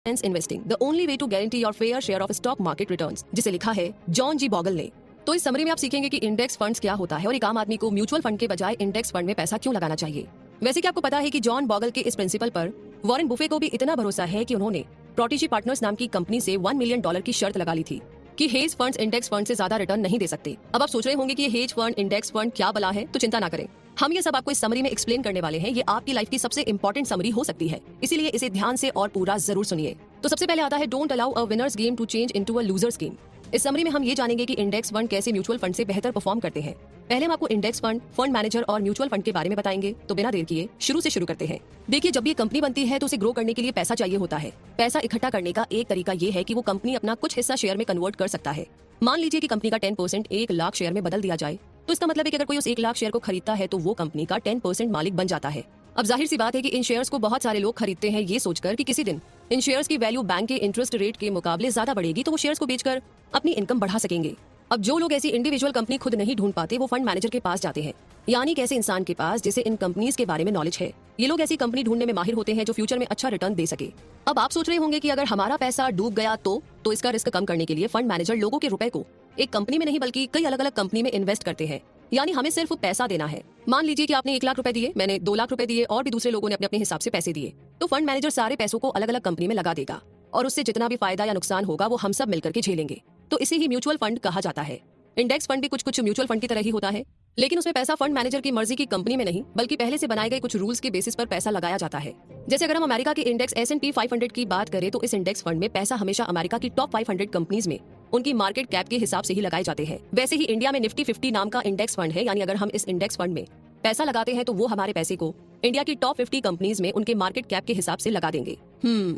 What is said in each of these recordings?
Investing the only way to guarantee your fair share of stock market returns, जिसे लिखा है John जी Bogle ने। तो इस समरी में आप सीखेंगे कि इंडेक्स फंड्स क्या होता है और एक आम आदमी को म्यूचुअल फंड के बजाय इंडेक्स फंड में पैसा क्यों लगाना चाहिए। वैसे कि आपको पता है कि जॉन बॉगल के इस प्रिंसिपल पर वॉरेन बुफे को भी इतना भरोसा है कि उन्होंने प्रोटेजी पार्टनर्स नाम की कंपनी से $1 मिलियन की शर्त लगा ली थी कि हेज फंड्स इंडेक्स फंड से ज्यादा रिटर्न नहीं दे सकते। अब आप सोच रहे होंगे कि ये हेज फंड इंडेक्स फंड क्या बला है, तो चिंता ना करें, हम ये सब आपको इस समरी में एक्सप्लेन करने वाले हैं। ये आपकी लाइफ की सबसे इंपॉर्टेंट समरी हो सकती है, इसीलिए इसे ध्यान से और पूरा जरूर सुनिए। तो सबसे पहले आता है don't allow a winners game to change into a losers game. इस समरी में हम ये जानेंगे कि इंडेक्स फंड कैसे म्यूचुअल फंड से बेहतर परफॉर्म करते हैं। पहले हम आपको इंडेक्स फंड, फंड मैनेजर और म्यूचुअल फंड के बारे में बताएंगे। तो बिना देर किए शुरू करते हैं। देखिए, जब भी कंपनी बनती है तो उसे ग्रो करने के लिए पैसा चाहिए होता है। पैसा इकट्ठा करने का एक तरीका ये है कि वो कंपनी अपना कुछ हिस्सा शेयर में कन्वर्ट कर सकता है। मान लीजिए कि कंपनी का 10% 1 लाख शेयर में बदल दिया जाए, तो इसका मतलब है कि अगर कोई उस 1 लाख शेयर को खरीदता है तो वो कंपनी का 10% मालिक बन जाता है। अब जाहिर सी बात है कि इन शेयर्स को बहुत सारे लोग खरीदते हैं ये सोचकर कि किसी दिन इन शेयर्स की वैल्यू बैंक के इंटरेस्ट रेट के मुकाबले ज्यादा बढ़ेगी तो वो शेयर्स को बेचकर अपनी इनकम बढ़ा सकेंगे। अब जो लोग ऐसी इंडिविजुअल कंपनी खुद नहीं ढूंढ पाते वो फंड मैनेजर के पास जाते हैं, यानी कि ऐसे इंसान के पास जिसे इन कंपनीज के बारे में नॉलेज है। ये लोग ऐसी कंपनी ढूंढने में माहिर होते हैं जो फ्यूचर में अच्छा रिटर्न दे सके। अब आप सोच रहे होंगे कि अगर हमारा पैसा डूब गया तो इसका रिस्क कम करने के लिए फंड मैनेजर लोगों के रुपए को एक कंपनी में नहीं बल्कि कई अलग अलग कंपनी में इन्वेस्ट करते हैं, यानी हमें सिर्फ पैसा देना है। मान लीजिए कि आपने 1 लाख रुपए दिए, मैंने 2 लाख रुपए दिए और भी दूसरे लोगों ने अपने अपने हिसाब से पैसे दिए, तो फंड मैनेजर सारे पैसों को अलग अलग कंपनी में लगा देगा और उससे जितना भी फायदा या नुकसान होगा वो हम सब मिलकर के झेलेंगे। तो इसे ही म्यूचुअल फंड कहा जाता है। इंडेक्स फंड भी कुछ म्यूचुअल फंड की तरह ही होता है, लेकिन उसमें पैसा फंड मैनेजर की मर्जी की कंपनी में नहीं बल्कि पहले से बनाए गए कुछ रूल्स के बेसिस पर पैसा लगाया जाता है। जैसे अगर हम अमेरिका के इंडेक्स S&P 500 की बात करें तो इस इंडेक्स फंड में पैसा हमेशा अमेरिका की टॉप 500 कंपनीज में उनकी मार्केट कैप के हिसाब से ही लगाए जाते हैं। वैसे ही इंडिया में निफ्टी 50 नाम का इंडेक्स फंड है, यानी अगर हम इस इंडेक्स फंड में पैसा लगाते हैं तो वो हमारे पैसे को इंडिया की टॉप 50 कंपनीज में उनके मार्केट कैप के हिसाब से लगा देंगे।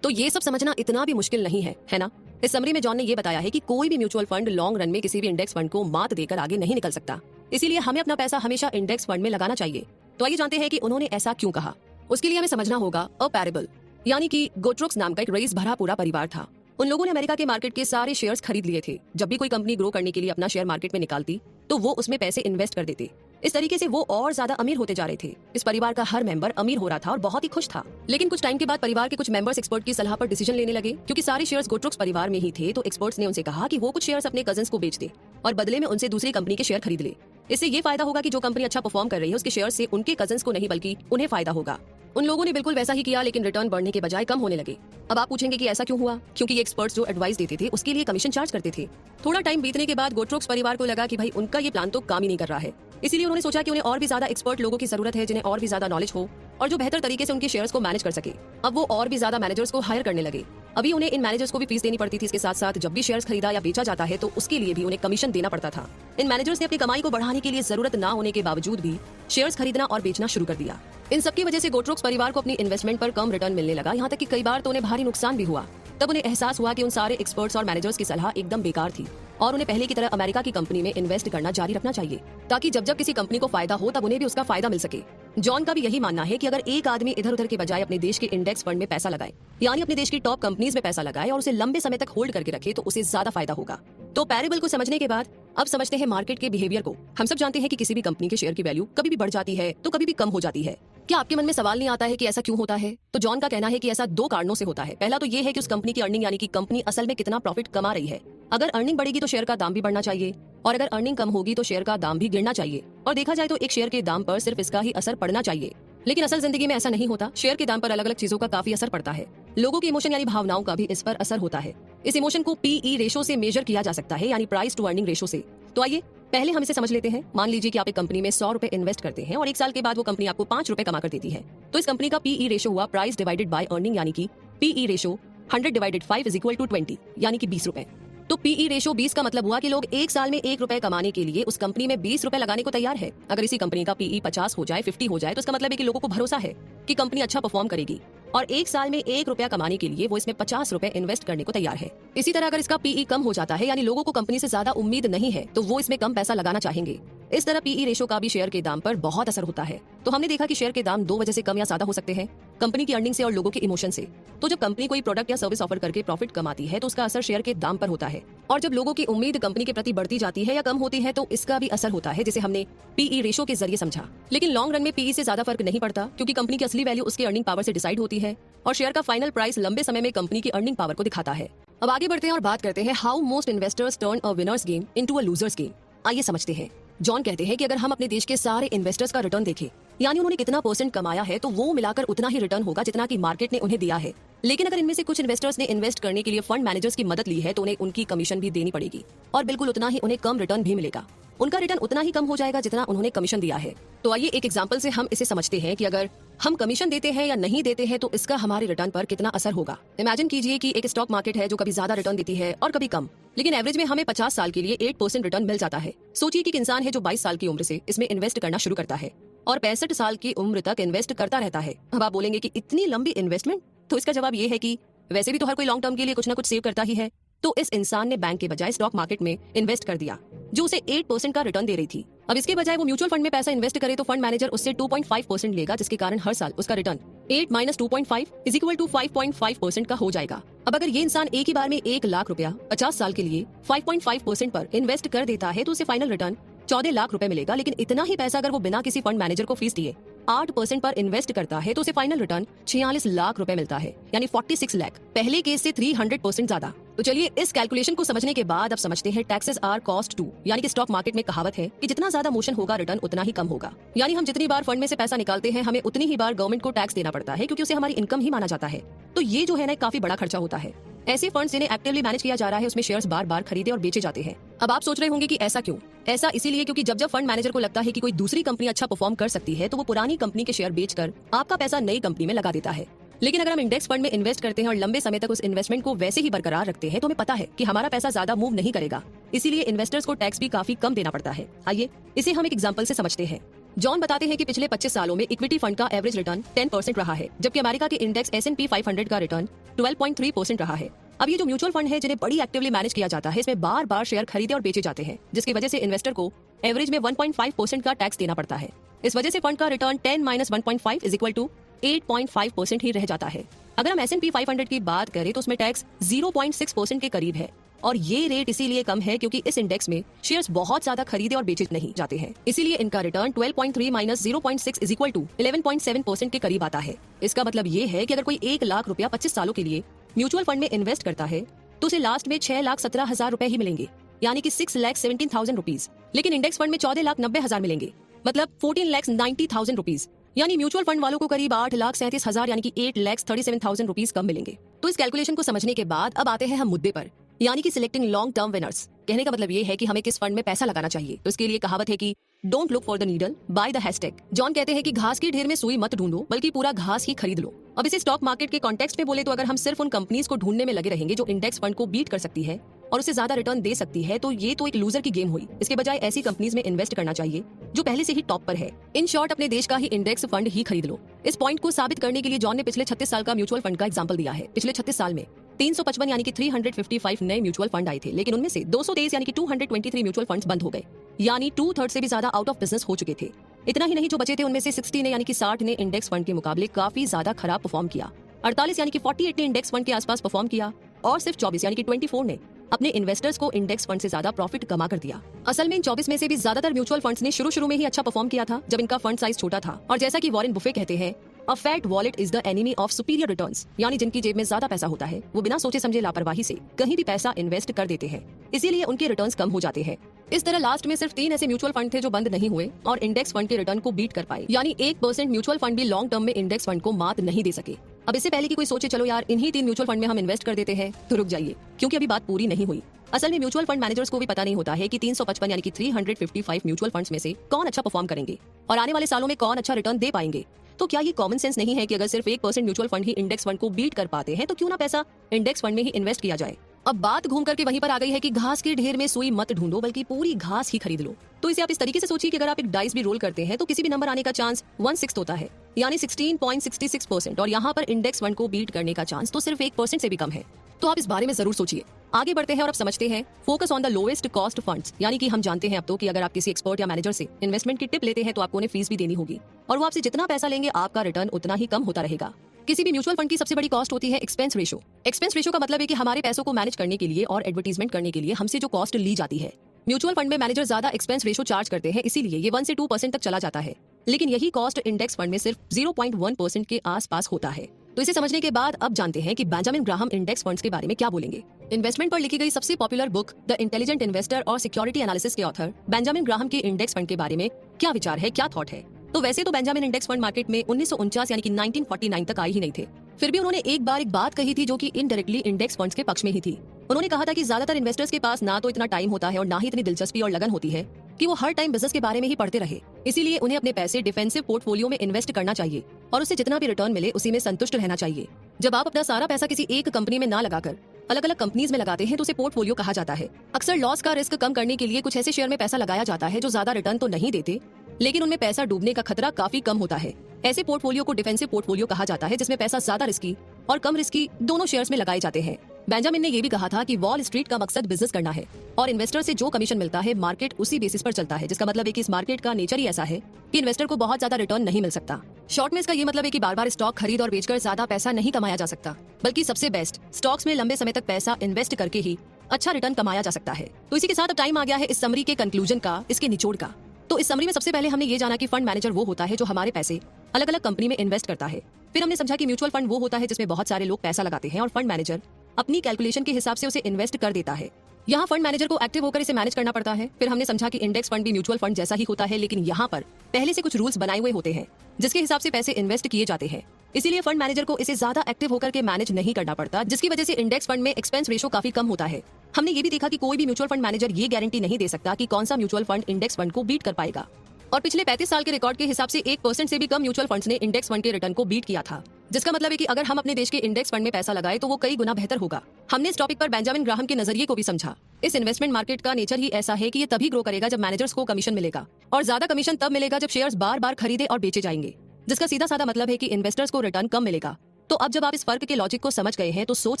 तो ये सब समझना इतना भी मुश्किल नहीं है ना। इस समरी में जॉन ने ये बताया है कि कोई भी म्यूचुअल फंड लॉन्ग रन में किसी भी इंडेक्स फंड को मात देकर आगे नहीं निकल सकता, इसीलिए हमें अपना पैसा हमेशा इंडेक्स फंड में लगाना चाहिए। तो आइए जानते हैं कि उन्होंने ऐसा क्यों कहा। उसके लिए हमें समझना होगा अ पैरेबल, यानी कि गोट्रोक्स नाम का एक रईस भरा पूरा परिवार था। उन लोगों ने अमेरिका के मार्केट के सारे शेयर्स खरीद लिए थे। जब भी कोई कंपनी ग्रो करने के लिए अपना शेयर मार्केट में निकालती तो वो उसमें पैसे इन्वेस्ट कर देते। इस तरीके से वो और ज्यादा अमीर होते जा रहे थे। इस परिवार का हर मेंबर अमीर हो रहा था और बहुत ही खुश था। लेकिन कुछ टाइम के बाद परिवार के कुछ मेंबर्स एक्सपर्ट की सलाह पर डिसीजन लेने लगे। क्योंकि सारे शेयर्स गोट्रोक्स परिवार में ही थे तो एक्सपर्ट्स ने उनसे कहा कि वो कुछ शेयर्स अपने कजन्स को बेच दे और बदले में उनसे दूसरी कंपनी के शेयर खरीद ले। इससे ये फायदा होगा कि जो कंपनी अच्छा परफॉर्म कर रही है उसके शेयर से उनके कजन्स को नहीं बल्कि उन्हें फायदा होगा। उन लोगों ने बिल्कुल वैसा ही किया, लेकिन रिटर्न बढ़ने के बजाय कम होने लगे। अब आप पूछेंगे कि ऐसा क्यों हुआ? क्योंकि ये एक्सपर्ट्स जो एडवाइस देते थे उसके लिए कमीशन चार्ज करते थे। थोड़ा टाइम बीतने के बाद गोट्रोक्स परिवार को लगा कि भाई उनका ये प्लान तो काम ही नहीं कर रहा है, इसीलिए उन्होंने सोचा कि उन्हें और भी ज्यादा एक्सपर्ट लोगों की जरूरत है जिन्हें और भी ज्यादा नॉलेज हो और जो बेहतर तरीके से उनके शेयर्स को मैनेज कर सके। अब वो और भी ज्यादा मैनेजर्स को हायर करने लगे। अभी उन्हें इन मैनेजर्स को भी फीस देनी पड़ती थी। इसके साथ साथ जब भी शेयर्स खरीदा या बेचा जाता है तो उसके लिए भी उन्हें कमीशन देना पड़ता था। इन मैनेजर्स ने अपनी कमाई को बढ़ाने के लिए जरूरत ना होने के बावजूद भी शेयर्स खरीदना और बेचना शुरू कर दिया। इन सबकी वजह से गोट्रोक्स परिवार को अपनी इन्वेस्टमेंट पर कम रिटर्न मिलने लगा, यहाँ तक कि कई बार तो उन्हें भारी नुकसान भी हुआ। तब उन्हें एहसास हुआ कि उन सारे एक्सपर्ट्स और मैनेजर्स की सलाह एकदम बेकार थी और उन्हें पहले की तरह अमेरिका की कंपनी में इन्वेस्ट करना जारी रखना चाहिए, ताकि जब जब किसी कंपनी को फायदा हो तब उन्हें भी उसका फायदा मिल सके। जॉन का भी यही मानना है कि अगर एक आदमी इधर उधर के बजाय अपने देश के इंडेक्स फंड में पैसा लगाए, यानी अपने देश की टॉप कंपनीज में पैसा लगाए और उसे लंबे समय तक होल्ड करके रखे, तो उसे ज्यादा फायदा होगा। तो पैरेबल को समझने के बाद अब समझते हैं मार्केट के बिहेवियर को। हम सब जानते हैं कि किसी भी कंपनी के शेयर की वैल्यू कभी भी बढ़ जाती है तो कभी भी कम हो जाती है। क्या आपके मन में सवाल नहीं आता है कि ऐसा क्यों होता है? तो जॉन का कहना है कि ऐसा 2 कारणों से होता है। पहला तो ये है कि उस कंपनी की अर्निंग, यानी कि कंपनी असल में कितना प्रॉफिट कमा रही है। अगर अर्निंग बढ़ेगी तो शेयर का दाम भी बढ़ना चाहिए और अगर अर्निंग कम होगी तो शेयर का दाम भी गिरना चाहिए। और देखा जाए तो एक शेयर के दाम पर सिर्फ इसका ही असर पड़ना चाहिए, लेकिन असल जिंदगी में ऐसा नहीं होता। शेयर के दाम पर अलग अलग चीजों का काफी असर पड़ता है। लोगों की इमोशन यानी भावनाओं का भी इस पर असर होता है। इस इमोशन को PE रेशो से मेजर किया जा सकता है, यानी प्राइस टू अर्निंग रेशो से। तो आइए पहले हम इसे समझ लेते हैं। मान लीजिए कि आप एक कंपनी में 100 रुपए इन्वेस्ट करते हैं और 1 साल के बाद वो कंपनी आपको 5 रुपए कमा कर देती है। तो इस कंपनी का PE रेशो हुआ प्राइस डिवाइडेड बाय अर्निंग, यानी कि PE ratio 100 divided 5 is equal to 20, यानी कि 20 रुपए। तो PE रेशो 20 का मतलब हुआ कि लोग 1 साल में 1 रुपए कमाने के लिए उस कंपनी में 20 रुपए लगाने को तैयार है। अगर इसी कंपनी का PE 50 हो जाए, 50 हो जाए, तो इसका मतलब है कि लोगों को भरोसा है कि कंपनी अच्छा परफॉर्म करेगी और 1 साल में 1 रुपया कमाने के लिए वो इसमें 50 रुपए इन्वेस्ट करने को तैयार है। इसी तरह अगर इसका PE कम हो जाता है, यानी लोगों को कंपनी से ज्यादा उम्मीद नहीं है, तो वो इसमें कम पैसा लगाना चाहेंगे। इस तरह पीई रेशो का भी शेयर के दाम पर बहुत असर होता है। तो हमने देखा कि शेयर के दाम 2 वजह से कम या ज्यादा हो सकते हैं, कंपनी की अर्निंग से और लोगों के इमोशन से। तो जब कंपनी कोई प्रोडक्ट या सर्विस ऑफर करके प्रॉफिट कमाती है तो उसका असर शेयर के दाम पर होता है, और जब लोगों की उम्मीद कंपनी के प्रति बढ़ती जाती है या कम होती है तो इसका भी असर होता है, जिसे हमने पीई रेशो के जरिए समझा। लेकिन लॉन्ग रन में पीई से ज्यादा फर्क नहीं पड़ता, क्योंकि कंपनी की असली वैल्यू उसके अर्निंग पावर से डिसाइड होती है और शेयर का फाइनल प्राइस लंबे समय में कंपनी की अर्निंग पावर को दिखाता है। अब आगे बढ़ते हैं और बात करते हैं how most investors turn a winners game into a losers game. आइए समझते हैं। जॉन कहते हैं कि अगर हम अपने देश के सारे इन्वेस्टर्स का रिटर्न देखें, यानी उन्होंने कितना % कमाया है, तो वो मिलाकर उतना ही रिटर्न होगा जितना कि मार्केट ने उन्हें दिया है। लेकिन अगर इनमें से कुछ इन्वेस्टर्स ने इन्वेस्ट करने के लिए फंड मैनेजर्स की मदद ली है तो उन्हें उनकी कमीशन भी देनी पड़ेगी, और बिल्कुल उतना ही उन्हें कम रिटर्न भी मिलेगा। उनका रिटर्न उतना ही कम हो जाएगा जितना उन्होंने कमीशन दिया है। तो आइए एक एग्जांपल से हम इसे समझते हैं कि अगर हम कमीशन देते हैं या नहीं देते हैं तो इसका हमारे रिटर्न पर कितना असर होगा। इमेजिन कीजिए कि एक स्टॉक मार्केट है जो कभी ज्यादा रिटर्न देती है और कभी कम, लेकिन एवरेज में हमें 50 साल के लिए 8% रिटर्न मिल जाता है। सोचिए कि एक इंसान है जो 22 साल की उम्र से इसमें इन्वेस्ट करना शुरू करता है और 65 साल की उम्र तक इन्वेस्ट करता रहता है। अब आप बोलेंगे कि इतनी लंबी इन्वेस्टमेंट? तो इसका जवाब ये है कि वैसे भी तो हर कोई लॉन्ग टर्म के लिए कुछ ना कुछ सेव करता ही है। तो इस इंसान ने बैंक के बजाय स्टॉक मार्केट में इन्वेस्ट कर दिया, जो उसे 8% का रिटर्न दे रही थी। अब इसके बजाय वो म्यूचुअल फंड में पैसा इन्वेस्ट करे तो फंड मैनेजर उससे 2.5% लेगा, जिसके कारण हर साल उसका रिटर्न 8 - 2.5 = 5.5% का हो जाएगा। अब अगर ये इंसान एक ही बार में 1 लाख रुपया 50 साल के लिए 5.5% पर इन्वेस्ट कर देता है तो उसे फाइनल रिटर्न 14 लाख रुपए मिलेगा। लेकिन इतना ही पैसा अगर वो बिना किसी फंड मैनेजर को फीस दिए 8% पर इन्वेस्ट करता है तो उसे फाइनल रिटर्न 46 लाख रुपए मिलता है, यानी 46 लाख। पहले केस से 300% ज्यादा। तो चलिए इस कैलकुलेशन को समझने के बाद अब समझते हैं टैक्सेस आर कॉस्ट टू, यानी कि स्टॉक मार्केट में कहावत है कि जितना ज्यादा मोशन होगा रिटर्न उतना ही कम होगा। यानी हम जितनी बार फंड में से पैसा निकालते हैं हमें उतनी ही बार गवर्नमेंट को टैक्स देना पड़ता है, क्योंकि उसे हमारी इनकम ही माना जाता है। तो ये जो है ना काफी बड़ा खर्चा होता है। ऐसे फंड्स जिन्हें एक्टिवली मैनेज किया जा रहा है उसमें शेयर्स बार बार खरीदे और बेचे जाते हैं। अब आप सोच रहे होंगे कि ऐसा क्यों? ऐसा इसीलिए क्योंकि जब जब फंड मैनेजर को लगता है कि कोई दूसरी कंपनी अच्छा परफॉर्म कर सकती है तो वो पुरानी कंपनी के शेयर बेचकर आपका पैसा नई कंपनी में लगा देता है। लेकिन अगर हम इंडेक्स फंड में इन्वेस्ट करते हैं और लंबे समय तक उस इन्वेस्टमेंट को वैसे ही बरकरार रखते हैं तो हमें पता है कि हमारा पैसा ज्यादा मूव नहीं करेगा, इसीलिए इन्वेस्टर्स को टैक्स भी काफी कम देना पड़ता है। आइए इसे हम एक एग्जांपल से समझते हैं। जॉन बताते हैं कि पिछले 25 सालों में इक्विटी फंड का एवरेज रिटर्न 10% रहा है, जबकि अमेरिका के इंडेक्स S&P 500 का रिटर्न 12.3% रहा है। अब ये जो म्यूचुअल फंड है जिन्हें बड़ी एक्टिवली मैनेज किया जाता है, इसमें बार बार शेयर खरीदे और बेचे जाते हैं, जिसकी वजह से इन्वेस्टर को एवरेज में 1.5% का टैक्स देना पड़ता है। इस वजह से फंड का रिटर्न 10 - 1.5 = 8.5% ही रह जाता है। अगर हम S&P 500 की बात करें तो उसमें टैक्स 0.6% के करीब है, और ये रेट इसीलिए कम है क्योंकि इस इंडेक्स में शेयर्स बहुत ज्यादा खरीदे और बेचे नहीं जाते हैं। इसीलिए इनका रिटर्न 12.3 - 0.6 = 11.7% के करीब आता है। इसका मतलब ये है कि अगर कोई 1 लाख रुपया 25 सालों के लिए म्यूचुअल फंड में इन्वेस्ट करता है तो उसे लास्ट में 6,17,000 रुपए ही मिलेंगे, यानी कि 6,17,000 रुपीज। लेकिन इंडेक्स फंड में 14,90,000 मिलेंगे, मतलब 14,90,000 रुपीज। यानी म्यूचुअल फंड वालों को करीब 8,37,000 यानी कि 8,37,000 रुपीज कम मिलेंगे। तो इस कैलकुलेशन को समझने के बाद अब आते हैं हम मुद्दे पर, यानी कि सिलेक्टिंग लॉन्ग टर्म विनर्स। कहने का मतलब ये है कि हमें किस फंड में पैसा लगाना चाहिए। तो इसके लिए कहावत है कि don't look for the needle, by the hashtag. John कहते हैं कि घास के ढेर में सुई मत ढूंढो, बल्कि पूरा घास ही खरीद लो। अब इसे स्टॉक मार्केट के कॉन्टेक्स्ट में बोले तो अगर हम सिर्फ उन कंपनीज को ढूंढने में लगे रहेंगे जो इंडेक्स फंड को बीट कर सकती है और उससे ज्यादा रिटर्न दे सकती है, तो ये तो एक लूजर की गेम हुई। इसके बजाय ऐसी कंपनीज में इन्वेस्ट करना चाहिए जो पहले से ही टॉप पर है। इन शॉर्ट अपने देश का ही इंडेक्स फंड ही खरीद लो। इस पॉइंट को साबित करने के लिए जॉन ने पिछले 36 साल का म्यूचुअल फंड का एग्जाम्पल दिया है। पिछले 36 साल में 355 यानी कि 355 नए म्यूचुअल फंड आए थे, लेकिन उनमें से 223 यानी कि 223 म्यूचुअल फंड्स बंद हो गए, यानी 2/3 से भी ज्यादा आउट ऑफ बिजनेस हो चुके थे। इतना ही नहीं, जो बचे थे उनमें से 60 ने यानी कि 60 ने इंडेक्स फंड के मुकाबले काफी ज्यादा खराब परफॉर्म किया। 48 यानी कि 48 ने इंडेक्स फंड के आसपास परफॉर्म किया, और सिर्फ 24 यानी कि 24 ने अपने इन्वेस्टर्स को इंडेक्स फंड से ज्यादा प्रॉफिट कमा कर दिया। असल में इन 24 में से भी ज्यादातर म्यूचुअल फंड्स ने शुरू में ही अच्छा परफॉर्म किया था, जब इनका फंड साइज छोटा था। और जैसा कि वॉरेन बुफे कहते हैं, a fat wallet is the enemy of superior returns, यानी जिनकी जेब में ज्यादा पैसा होता है वो बिना सोचे समझे लापरवाही से कहीं भी पैसा इन्वेस्ट कर देते हैं, इसीलिए उनके रिटर्न्स कम हो जाते हैं। इस तरह लास्ट में सिर्फ 3 ऐसे म्यूचुअल फंड थे जो बंद नहीं हुए और इंडेक्स फंड के रिटर्न को बीट कर पाए, यानी 1% म्यूचुअल फंड भी लॉन्ग टर्म में इंडेक्स फंड को मात नहीं दे सके। अब इससे पहले कि कोई सोचे चलो यार इन्हीं 3 म्यूचुअल फंड में हम इन्वेस्ट कर देते हैं, तो रुक जाइए, क्योंकि अभी बात पूरी नहीं हुई। असल में म्यूचुअल फंड मैनेजर्स को भी पता नहीं होता है कि 355 यानी कि 355 म्यूचुअल फंड्स में से कौन अच्छा परफॉर्म करेंगे और आने वाले सालों में कौन अच्छा रिटर्न दे पाएंगे। तो क्या ये कॉमन सेंस नहीं है कि अगर सिर्फ 1% म्यूचुअल फंड ही इंडेक्स फंड को बीट कर पाते हैं तो क्यों ना पैसा इंडेक्स फंड में ही इन्वेस्ट किया जाए। अब बात घूम करके वहीं पर आ गई है कि घास के ढेर में सुई मत ढूंढो, बल्कि पूरी घास ही खरीद लो। तो इसे आप इस तरीके से सोचिए कि अगर आप एक डाइस भी रोल करते हैं तो किसी भी नंबर आने का चांस 1/6 होता है, यानी 16.66%, और यहाँ पर इंडेक्स फंड को बीट करने का चांस तो सिर्फ 1% से भी कम है। तो आप इस बारे में जरूर सोचिए। आगे बढ़ते हैं और अब समझते हैं focus on the lowest cost funds, यानी कि हम जानते हैं अब तो कि अगर आप किसी एक्सपर्ट या मैनेजर से इन्वेस्टमेंट की टिप लेते हैं तो आपको उन्हें फीस भी देनी होगी और वो आपसे जितना पैसा लेंगे आपका रिटर्न उतना ही कम होता रहेगा। किसी भी म्यूचुअल फंड की सबसे बड़ी कॉस्ट होती है एक्सपेंस रेशो। एक्सपेंस रेशो का मतलब है कि हमारे पैसों को मैनेज करने के लिए और एडवर्टीजमेंट करने के लिए हमसे जो कॉस्ट ली जाती है। म्यूचुअल फंड में मैनेजर ज्यादा एक्सपेंस रेशो चार्ज करते हैं, इसीलिए ये 1 से 2% तक चला जाता है, लेकिन यही कॉस्ट इंडेक्स फंड में सिर्फ 0.1% के आसपास होता है। तो इसे समझने के बाद अब जानते हैं कि बेंजामिन ग्राहम इंडेक्स फंड्स के बारे में क्या बोलेंगे। इन्वेस्टमेंट पर लिखी गई सबसे popular book the intelligent investor और सिक्योरिटी एनालिसिस के ऑथर बेंजामिन ग्राहम के इंडेक्स फंड के बारे में क्या विचार है, क्या थॉट है। तो वैसे तो बेंजामिन इंडेक्स फंड मार्केट में 1949 यानी कि 1949 तक आए ही नहीं थे, फिर भी उन्होंने एक बात कही थी जो कि इनडायरेक्टली इंडेक्स फंड्स के पक्ष में ही थी। उन्होंने कहा था कि ज्यादातर इन्वेस्टर्स के पास ना तो इतना टाइम होता है और ना ही इतनी दिलचस्पी और लगन होती है कि वो हर टाइम बिजनेस के बारे में ही पढ़ते रहे, इसीलिए उन्हें अपने पैसे डिफेंसिव पोर्टफोलियो में इन्वेस्ट करना चाहिए और उससे जितना भी रिटर्न मिले उसी में संतुष्ट रहना चाहिए। जब आप अपना सारा पैसा किसी एक कंपनी में ना लगाकर अलग अलग कंपनीज में लगाते हैं तो उसे पोर्टफोलियो कहा जाता है। अक्सर लॉस का रिस्क कम करने के लिए कुछ ऐसे शेयर में पैसा लगाया जाता है जो ज्यादा रिटर्न तो नहीं देते, लेकिन उनमें पैसा डूबने का खतरा काफी कम होता है। ऐसे पोर्टफोलियो को डिफेंसिव पोर्टफोलियो कहा जाता है, जिसमें पैसा ज्यादा रिस्की और कम रिस्की दोनों शेयर्स में लगाए जाते हैं। बेंजामिन ने यह भी कहा था कि वॉल स्ट्रीट का मकसद बिजनेस करना है और इन्वेस्टर से जो कमीशन मिलता है मार्केट उसी बेसिस पर चलता है, जिसका मतलब है कि इस मार्केट का नेचर ही ऐसा है कि इन्वेस्टर को बहुत ज्यादा रिटर्न नहीं मिल सकता। शॉर्ट में इसका ये मतलब है कि बार बार स्टॉक खरीद और बेचकर ज्यादा पैसा नहीं कमाया जा सकता, बल्कि सबसे बेस्ट स्टॉक्स में लंबे समय तक पैसा इन्वेस्ट करके ही अच्छा रिटर्न कमाया जा सकता है। तो इसी के साथ अब टाइम आ गया है इस समरी के कंक्लूजन का, इसके निचोड़ का। तो इस समरी में सबसे पहले हमने ये जाना कि फंड मैनेजर वो होता है जो हमारे पैसे अलग अलग कंपनी में इन्वेस्ट करता है। फिर हमने समझा कि म्यूचुअल फंड वो होता है जिसमें बहुत सारे लोग पैसा लगाते हैं और फंड मैनेजर अपनी कैलकुलेशन के हिसाब से उसे इन्वेस्ट कर देता है। यहाँ फंड मैनेजर को एक्टिव होकर इसे मैनेज करना पड़ता है। फिर हमने समझा कि इंडेक्स फंड भी म्यूचुअल फंड जैसा ही होता है, लेकिन यहाँ पर पहले से कुछ रूल्स बनाए हुए होते हैं जिसके हिसाब से पैसे इन्वेस्ट किए जाते हैं, इसीलिए फंड मैनेजर को इसे ज्यादा एक्टिव होकर के मैनेज नहीं करना पड़ता, जिसकी वजह से इंडेक्स फंड में एक्सपेंस रेशो काफी कम होता है। हमने ये भी देखा कि कोई भी म्यूचुअल फंड मैनेजर ये गारंटी नहीं दे सकता कि कौन सा म्यूचुअल फंड इंडेक्स फंड को बीट कर पाएगा, और पिछले 35 साल के रिकॉर्ड के हिसाब से 1% से भी कम म्यूचुअल फंड्स ने इंडेक्स फंड के रिटर्न को बीट किया था, जिसका मतलब है कि अगर हम अपने देश के इंडेक्स फंड में पैसा लगाए तो वो कई गुना बेहतर होगा। हमने इस टॉपिक पर बेंजामिन ग्राहम के नजरिए को भी समझा। इस इन्वेस्टमेंट मार्केट का नेचर ही ऐसा है कि ये तभी ग्रो करेगा जब मैनेजर्स को कमीशन मिलेगा, और ज्यादा कमीशन तब मिलेगा जब शेयर्स बार बार खरीदे और बेचे जाएंगे, जिसका सीधा साधा मतलब है कि इन्वेस्टर्स को रिटर्न कम मिलेगा। तो अब जब आप इस फर्क के लॉजिक को समझ गए हैं तो सोच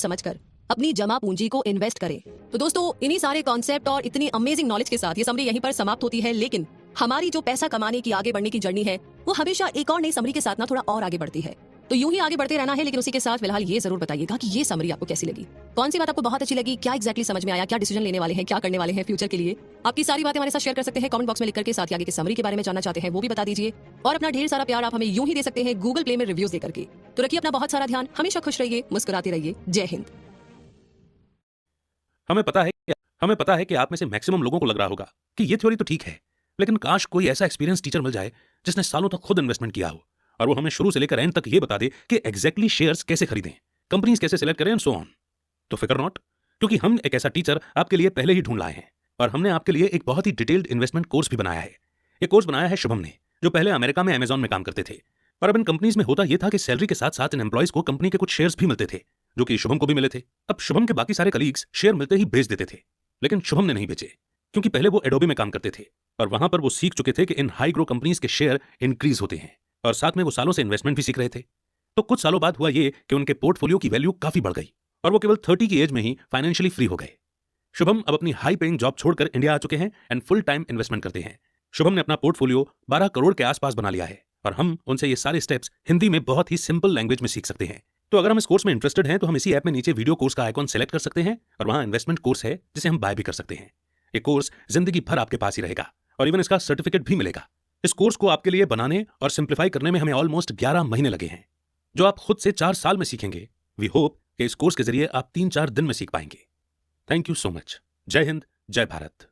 समझकर अपनी जमा पूंजी को इन्वेस्ट करें। तो दोस्तों, इन्हीं सारे कॉन्सेप्ट और इतनी अमेजिंग नॉलेज के साथ ये समरी यहीं पर समाप्त होती है, लेकिन हमारी जो पैसा कमाने की आगे बढ़ने की जर्नी है वो हमेशा एक और नई समरी के साथ ना थोड़ा और आगे बढ़ती है। तो यूं ही आगे बढ़ते रहना है, लेकिन उसी के साथ फिलहाल ये जरूर बताइएगा कि ये समरी आपको कैसी लगी, कौन सी बात आपको बहुत अच्छी लगी, क्या एक्जैक्टली समझ में आया, क्या डिसीजन लेने वाले हैं, क्या करने वाले हैं फ्यूचर के लिए। आपकी सारी बातें हमारे साथ शेयर कर सकते हैं कमेंट बॉक्स में लिख करके। साथ ही आगे की समरी के बारे में जानना चाहते हैं वो भी बता दीजिए, और अपना ढेर सारा प्यार आप हमें यूं ही दे सकते हैं गूगल प्ले में रिव्यूज देकर के। तो रखिए अपना बहुत सारा ध्यान, हमेशा खुश रहिए, मुस्कुराते रहिए। जय हिंद। हमें पता है कि आप में से मैक्सिमम लोगों को लग रहा होगा कि ये थ्योरी तो ठीक है, लेकिन काश कोई ऐसा एक्सपीरियंस टीचर मिल जाए जिसने सालों तक खुद इन्वेस्टमेंट किया हो और वो हमें शुरू से लेकर एंड तक ये बता दे कि एग्जैक्टली शेयर्स कैसे खरीदें, कंपनीज कैसे सिलेक्ट करें एंड सो ऑन। तो फिकर नॉट, क्योंकि हम एक ऐसा टीचर आपके लिए पहले ही ढूंढ लाए हैं और हमने आपके लिए एक बहुत ही डिटेल्ड इन्वेस्टमेंट कोर्स भी बनाया है। ये कोर्स बनाया है शुभम ने, जो पहले अमेरिका में अमेजॉन में काम करते थे, और अब इन कंपनीज में होता यह था कि सैलरी के साथ साथ इन एम्प्लॉइज को कंपनी के कुछ शेयर्स भी मिलते थे, जो कि शुभम को भी मिले थे। अब शुभम के बाकी सारे कलीग्स शेयर मिलते ही बेच देते थे, लेकिन शुभम ने नहीं बेचे, क्योंकि पहले वो एडोबी में काम करते थे और वहां पर वो सीख चुके थे कि इन हाई ग्रो कंपनीज के शेयर इंक्रीज होते हैं, और साथ में वो सालों से इन्वेस्टमेंट भी सीख रहे थे। तो कुछ सालों बाद हुआ ये कि उनके पोर्टफोलियो की वैल्यू काफी बढ़ गई और वो केवल 30 की एज में ही फाइनेंशियली फ्री हो गए। शुभम अब अपनी हाई पेइंग जॉब छोड़कर इंडिया आ चुके हैं एंड फुल टाइम इन्वेस्टमेंट करते हैं। शुभम ने अपना पोर्टफोलियो 12 करोड़ के आसपास बना लिया है और हम उनसे ये सारे स्टेप्स हिंदी में बहुत ही सिंपल लैंग्वेज में सीख सकते हैं। तो अगर हम इस कोर्स में इंटरेस्टेड हैं तो हम इसी ऐप में नीचे वीडियो कोर्स का आइकॉन सेलेक्ट कर सकते हैं और वहां इन्वेस्टमेंट कोर्स है जिसे हम बाय भी कर सकते हैं। ये कोर्स जिंदगी भर आपके पास ही रहेगा और इवन इसका सर्टिफिकेट भी मिलेगा। इस कोर्स को आपके लिए बनाने और सिंप्लीफाई करने में हमें ऑलमोस्ट 11 महीने लगे हैं, जो आप खुद से 4 साल में सीखेंगे। वी होप कि इस कोर्स के जरिए आप 3-4 दिन में सीख पाएंगे। Thank you so much. जय हिंद, जय भारत।